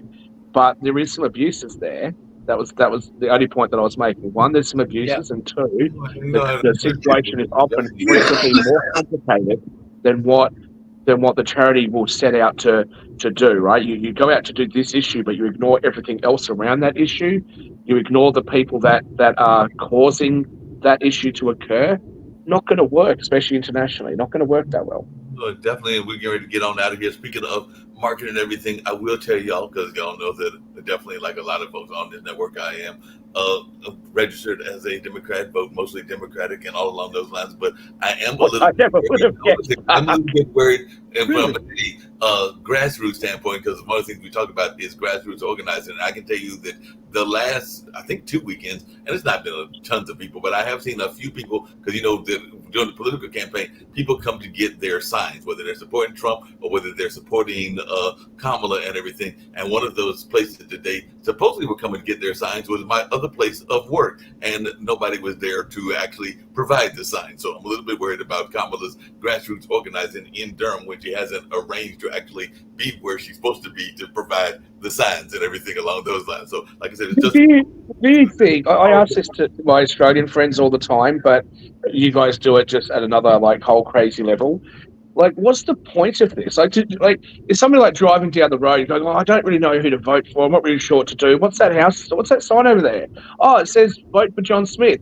but there is some abuses there. That was the only point that I was making. One, there's some abuses, and two, the situation is often frequently more complicated than what the charity will set out to do, right? You go out to do this issue, but you ignore everything else around that issue. You ignore the people that are causing that issue to occur. Not going to work, especially internationally. Not going to work that well. Definitely, we're getting ready to get on out of here. Speaking of marketing and everything, I will tell y'all, because y'all know that definitely, like a lot of folks on this network, I am registered as a Democrat, vote mostly Democratic and all along those lines. But I am a little bit worried from a grassroots standpoint, because one of the things we talk about is grassroots organizing. And I can tell you that the last, I think, 2 weekends, and it's not been tons of people, but I have seen a few people, because, during the political campaign, people come to get their signs, whether they're supporting Trump or whether they're supporting Kamala and everything. And one of those places that they supposedly were coming to get their signs was my other place of work, and nobody was there to actually provide the sign. So I'm a little bit worried about Kamala's grassroots organizing in Durham when she hasn't arranged to actually be where she's supposed to be to provide the signs and everything along those lines. So, like I said, it's just. Do you think, I ask this to my Australian friends all the time, but you guys do it just at another whole crazy level. Like, what's the point of this? Is somebody driving down the road going, I don't really know who to vote for. I'm not really sure what to do. What's that house? What's that sign over there? Oh, it says vote for John Smith.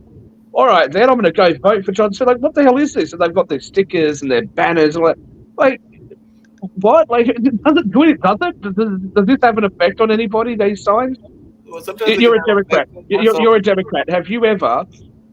All right, then I'm going to go vote for John Smith. What the hell is this? And they've got their stickers and their banners and what? Does it do it? Does this have an effect on anybody, these signs? Well, sometimes you're a Democrat. You're a Democrat. Have you ever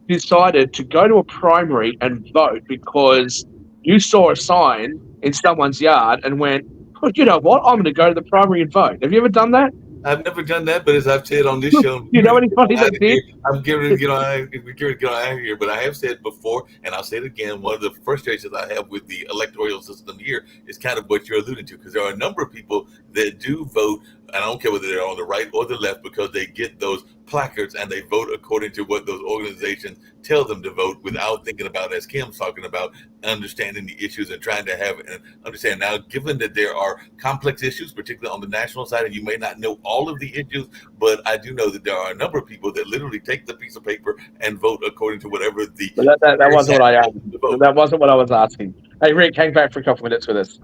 decided to go to a primary and vote because you saw a sign in someone's yard and went, oh, you know what? I'm going to go to the primary and vote. Have you ever done that? I've never done that, but as I've said on this show, you know anybody that did? I'm giving to get on out of here, but I have said before, and I'll say it again, one of the frustrations I have with the electoral system here is kind of what you're alluding to, because there are a number of people that do vote, and I don't care whether they're on the right or the left, because they get those placards and they vote according to what those organizations tell them to vote without thinking about, as Kim's talking about, understanding the issues and trying to have and understand. Now, given that there are complex issues, particularly on the national side, and you may not know all of the issues, but I do know that there are a number of people that literally take the piece of paper and vote according to whatever the. That wasn't what I asked. That wasn't what I was asking. Hey, Rick, hang back for a couple minutes with us.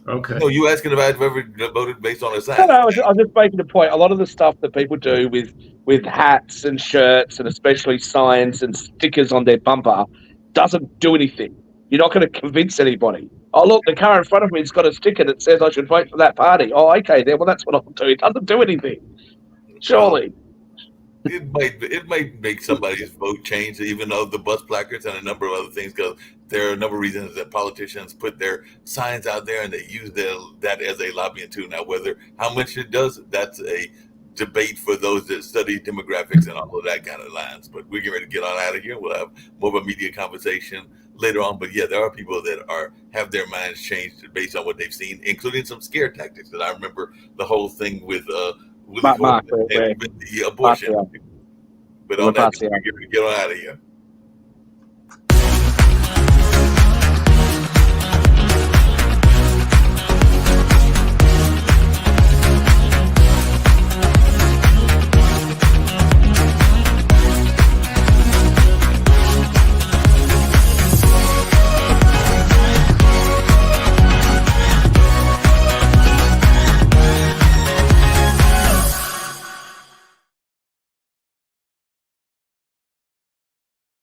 Okay. No, you asking about whoever voted based on a sign? No, I was just making a point. A lot of the stuff that people do with hats and shirts, and especially signs and stickers on their bumper, doesn't do anything. You're not going to convince anybody. Oh, look, the car in front of me's got a sticker that says I should vote for that party. Oh, okay, then. Well, that's what I'll do. It doesn't do anything. Surely. It might make somebody's vote change, even though the bus placards and a number of other things, because there are a number of reasons that politicians put their signs out there and they use that as a lobbying tool. Now, how much it does, that's a debate for those that study demographics and all of that kind of lines. But we're getting ready to get on out of here. We'll have more of a media conversation later on. But yeah, there are people that have their minds changed based on what they've seen, including some scare tactics. And I remember the whole thing with Willie Horton and with the abortion. But on that, we're getting ready to get on out of here.